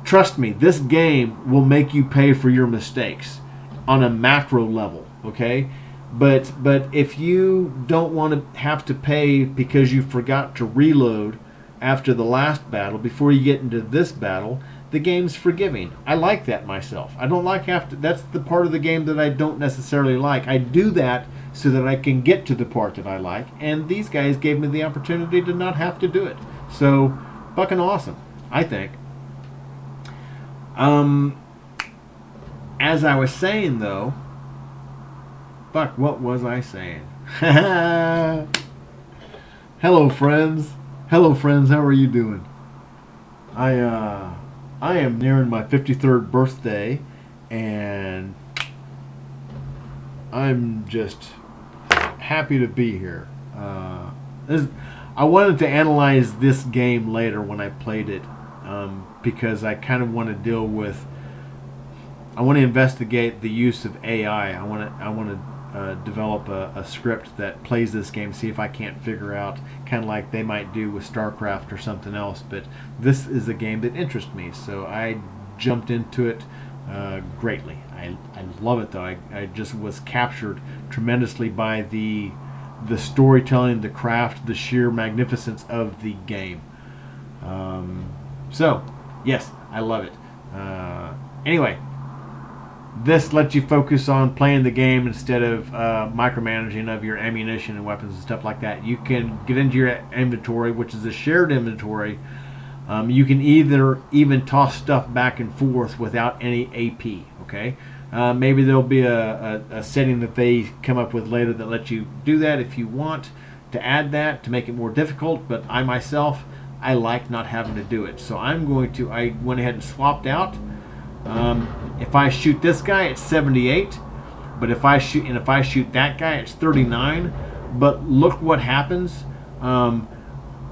Trust me, this game will make you pay for your mistakes on a macro level. Okay? But if you don't want to have to pay because you forgot to reload after the last battle before you get into this battle, the game's forgiving. I like that myself. I don't like that's the part of the game that I don't necessarily like. I do that so that I can get to the part that I like, and these guys gave me the opportunity to not have to do it. So, fucking awesome, I think. As I was saying though, fuck, what was I saying? Hello friends, how are you doing? I am nearing my 53rd birthday, and I'm just happy to be here. I wanted to analyze this game later when I played it, because I kind of want to deal with. I want to investigate the use of AI. I want to develop a script that plays this game, see if I can't figure out, kind of like they might do with StarCraft or something else. But this is a game that interests me, so I jumped into it greatly. I love it though. I just was captured tremendously by the storytelling, the craft, the sheer magnificence of the game. So yes, I love it. Anyway, this lets you focus on playing the game instead of micromanaging of your ammunition and weapons and stuff like that. You can get into your inventory, which is a shared inventory. You can even toss stuff back and forth without any AP. Okay, maybe there'll be a setting that they come up with later that lets you do that if you want to add that to make it more difficult. But I myself, I like not having to do it. So I went ahead and swapped out. If I shoot this guy, it's 78, but if I shoot that guy, it's 39. But look what happens. I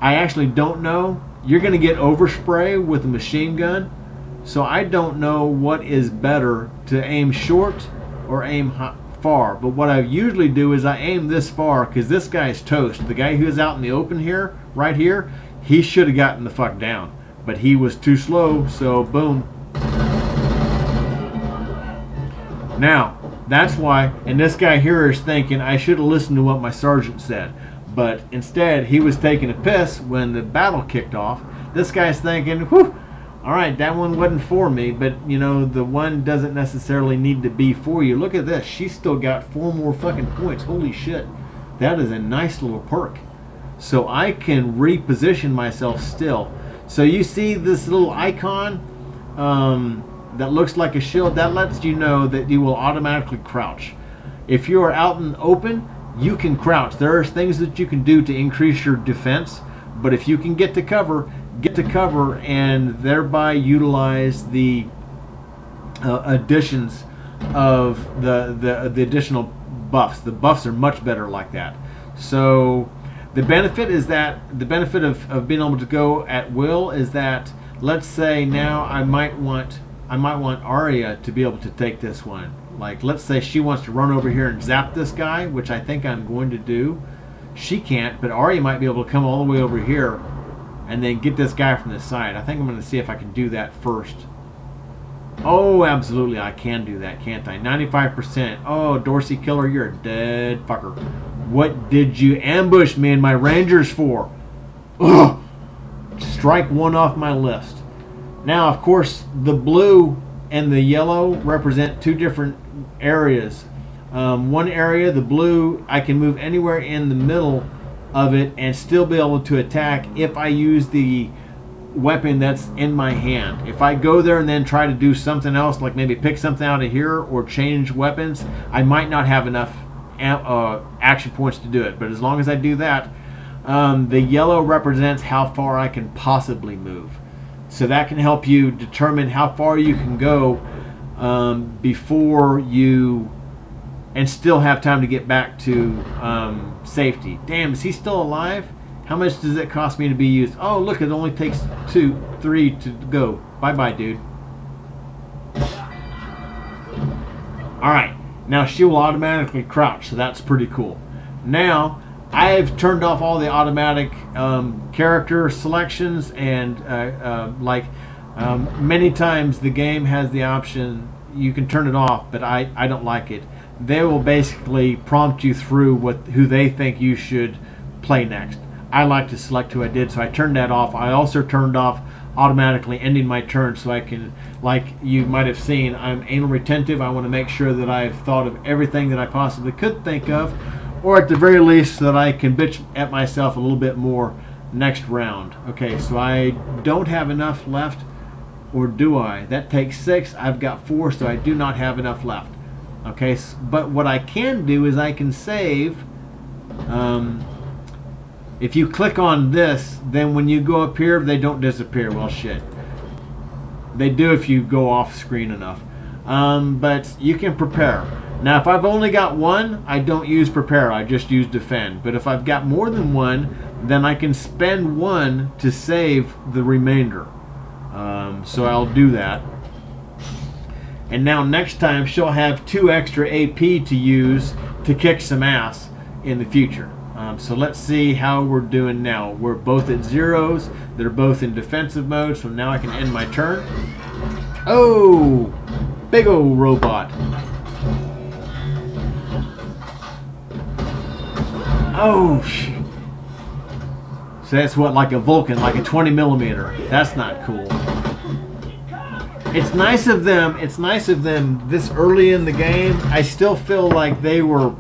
actually don't know. You're going to get overspray with a machine gun, so I don't know what is better, to aim short or aim far. But what I usually do is I aim this far, because this guy's toast. The guy who's out in the open here, right here, he should have gotten the fuck down, but he was too slow, so boom. Now, that's why, and this guy here is thinking, I should have listened to what my sergeant said. But instead, he was taking a piss when the battle kicked off. This guy's thinking, whew, alright, that one wasn't for me, but, you know, the one doesn't necessarily need to be for you. Look at this, she's still got 4 more fucking points. Holy shit. That is a nice little perk. So I can reposition myself still. So you see this little icon, that looks like a shield, that lets you know that you will automatically crouch. If you are out in the open, you can crouch. There are things that you can do to increase your defense, but if you can get to cover and thereby utilize the additions of the additional buffs. The buffs are much better like that. So the benefit of being able to go at will is that, let's say now I might want I might want Arya to be able to take this one. Like, let's say she wants to run over here and zap this guy, which I think I'm going to do. She can't, but Arya might be able to come all the way over here and then get this guy from the side. I think I'm going to see if I can do that first. Oh, absolutely, I can do that, can't I? 95%. Oh, Dorsey Killer, you're a dead fucker. What did you ambush me and my Rangers for? Ugh! Strike one off my list. Now, of course, the blue and the yellow represent two different areas. One area, the blue, I can move anywhere in the middle of it and still be able to attack if I use the weapon that's in my hand. If I go there and then try to do something else, like maybe pick something out of here or change weapons, I might not have enough action points to do it. But as long as I do that, the yellow represents how far I can possibly move. So that can help you determine how far you can go before you, and still have time to get back to safety. Damn, is he still alive? How much does it cost me to be used? Oh, look, it only takes 2, 3 to go. Bye-bye, dude. Alright, now she will automatically crouch, so that's pretty cool. Now, I've turned off all the automatic character selections, and many times the game has the option, you can turn it off, but I don't like it. They will basically prompt you through who they think you should play next. I like to select who I did, so I turned that off. I also turned off automatically ending my turn, so I can, like you might have seen, I'm anal retentive. I want to make sure that I've thought of everything that I possibly could think of, or at the very least so that I can bitch at myself a little bit more next round. Okay, so I don't have enough left, or do I? That takes 6. I've got 4, so I do not have enough left. Okay, but what I can do is I can save. If you click on this, then when you go up here, they don't disappear. Well, shit. They do if you go off screen enough. But you can prepare. Now, if I've only got 1, I don't use prepare. I just use defend. But if I've got more than 1, then I can spend 1 to save the remainder. So I'll do that. And now next time, she'll have 2 extra AP to use to kick some ass in the future. So let's see how we're doing now. We're both at 0s. They're both in defensive mode, so now I can end my turn. Oh, big old robot. Oh, shit. So that's what, like a Vulcan, like a 20mm. That's not cool. It's nice of them. It's nice of them this early in the game. I still feel like they were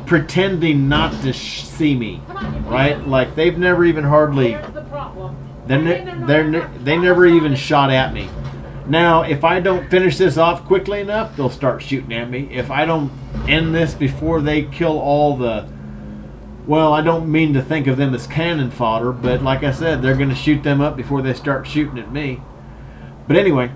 pretending not to see me, right? Like they've never even hardly. They never even shot at me. Now, if I don't finish this off quickly enough, they'll start shooting at me. If I don't end this before they kill all the, well, I don't mean to think of them as cannon fodder, but like I said, they're going to shoot them up before they start shooting at me. But anyway.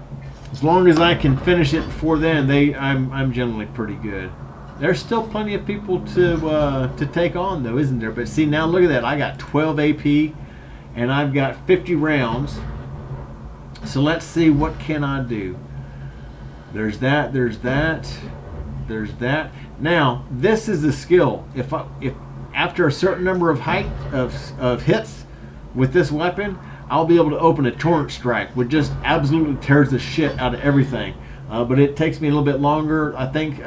As long as I can finish it before then, I'm generally pretty good. There's still plenty of people to take on, though, isn't there? But see, now look at that. I got 12 AP, and I've got 50 rounds. So let's see, what can I do? There's that. There's that. There's that. Now, this is a skill. If after a certain number of hits with this weapon, I'll be able to open a torrent strike, which just absolutely tears the shit out of everything. But it takes me a little bit longer. I think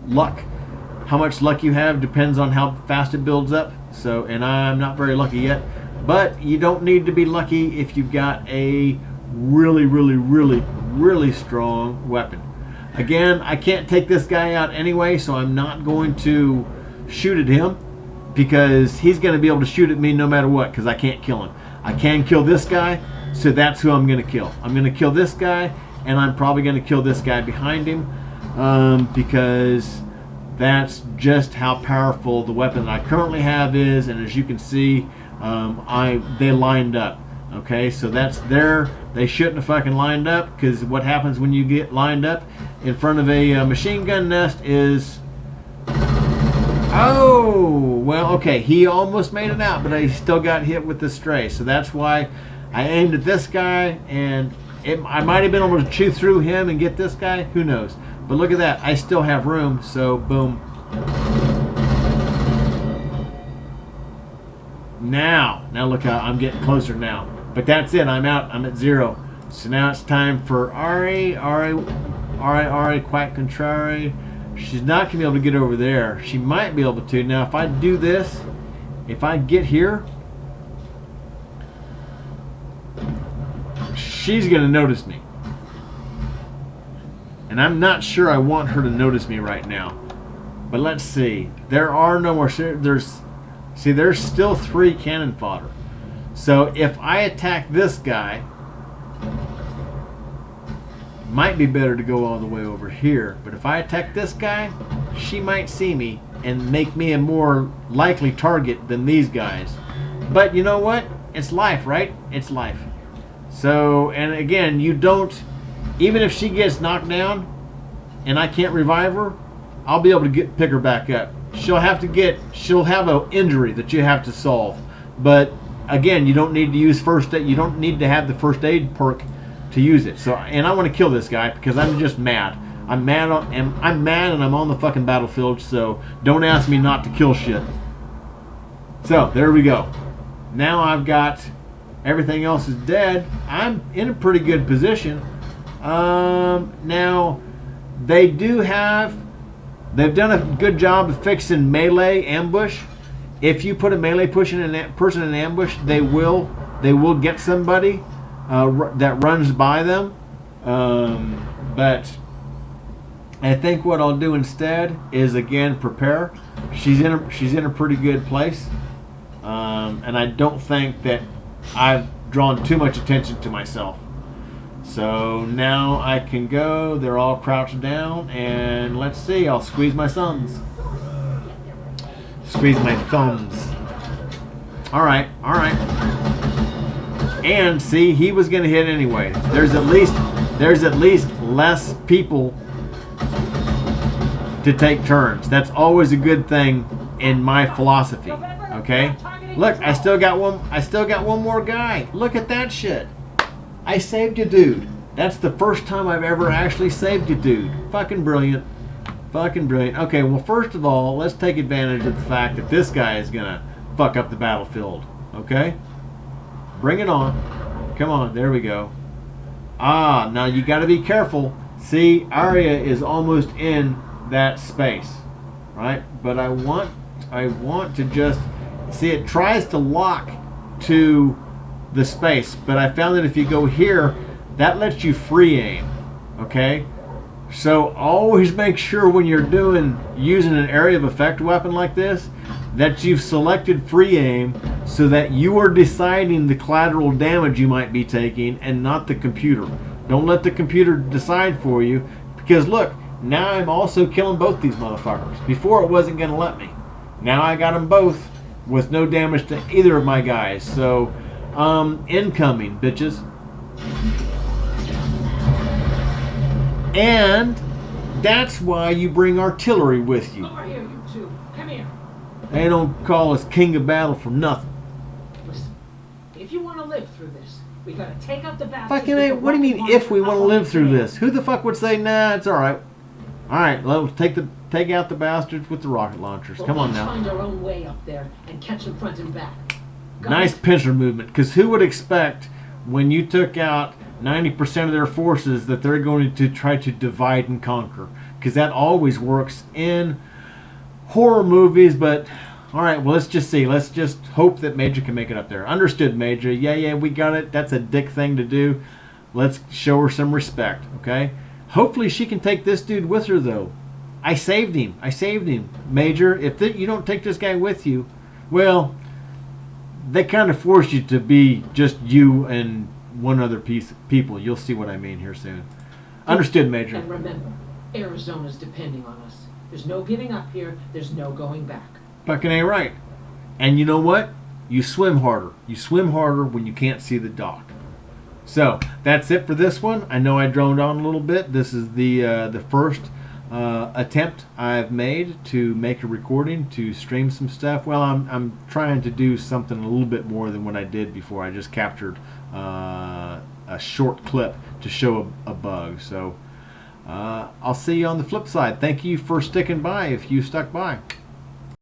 luck, how much luck you have depends on how fast it builds up. So, and I'm not very lucky yet. But you don't need to be lucky if you've got a really, really, really, really strong weapon. Again, I can't take this guy out anyway, so I'm not going to shoot at him because he's going to be able to shoot at me no matter what, because I can't kill him. I can kill this guy, so that's who I'm going to kill. I'm going to kill this guy, and I'm probably going to kill this guy behind him because that's just how powerful the weapon that I currently have is. And as you can see, they lined up. Okay, so that's there. They shouldn't have fucking lined up, because what happens when you get lined up in front of a machine gun nest is... Oh, well, okay, he almost made it out, but he still got hit with the stray. So that's why I aimed at this guy, and I might have been able to chew through him and get this guy. Who knows? But look at that. I still have room. So, boom. Now look how I'm getting closer now. But that's it. I'm out. I'm at 0. So now it's time for Ari, quite contrary. She's not going to be able to get over there. She might be able to. Now, if I do this, if I get here, she's going to notice me. And I'm not sure I want her to notice me right now. But let's see. There are no more... There's still 3 cannon fodder. So if I attack this guy, it might be better to go all the way over here. But if I attack this guy, she might see me and make me a more likely target than these guys. But you know what? It's life, right? It's life. So, and again, you don't, even if she gets knocked down and I can't revive her, I'll be able to pick her back up. She'll have an injury that you have to solve. But again, you don't need to use first aid. You don't need to have the first aid perk to use it. So, and I want to kill this guy because I'm just mad. I'm mad and I'm on the fucking battlefield. So don't ask me not to kill shit. So there we go. Now I've got everything else is dead. I'm in a pretty good position. Now they've done a good job of fixing melee ambush. If you put a melee person in ambush, they will get somebody that runs by them. But I think what I'll do instead is again prepare. She's in a pretty good place, and I don't think that I've drawn too much attention to myself. So now I can go. They're all crouched down, and let's see. I'll squeeze my thumbs. Squeeze my thumbs. All right. And see, he was going to hit anyway. There's at least less people to take turns. That's always a good thing in my philosophy. Okay. Look, I still got one more guy. Look at that shit. I saved a dude. That's the first time I've ever actually saved a dude. Fucking brilliant. Okay, well, first of all, let's take advantage of the fact that this guy is going to fuck up the battlefield. Okay? Bring it on. Come on, there we go. Now you got to be careful. See, Arya is almost in that space. Right? But I want to just... See, it tries to lock to the space, but I found that if you go here, that lets you free aim. Okay, so always make sure when you're using an area of effect weapon like this that you've selected free aim so that you are deciding the collateral damage you might be taking and not the computer. Don't let the computer decide for you, because look, now I'm also killing both these motherfuckers. Before it wasn't going to let me. Now I got them both with no damage to either of my guys. So incoming, bitches. And that's why you bring artillery with you. Over here, you two. Come here. They don't call us king of battle for nothing. Listen, if you want to live through this, we gotta take out the bastards. Fucking A, what do you mean if we want to live through this? Who the fuck would say, nah, it's alright. Alright, let's take out the bastards with the rocket launchers. Come on now. Find our own way up there and catch them front and back. Nice pincer movement, because who would expect when you took out 90% of their forces that they're going to try to divide and conquer? Because that always works in horror movies. But all right, well, let's just see. Let's just hope that Major can make it up there. Understood, Major. Yeah, we got it. That's a dick thing to do. Let's show her some respect, okay? Hopefully she can take this dude with her, though. I saved him, Major. If you don't take this guy with you, well, they kind of force you to be just you and one other people. You'll see what I mean here soon. Understood, Major. And remember, Arizona's depending on us. There's no giving up here. There's no going back. Fucking A right. And you know what? You swim harder. You swim harder when you can't see the dock. So, that's it for this one. I know I droned on a little bit. This is the first attempt I've made to make a recording, to stream some stuff. Well, I'm trying to do something a little bit more than what I did before. I just captured a short clip to show a bug. So I'll see you on the flip side. Thank you for sticking by if you stuck by.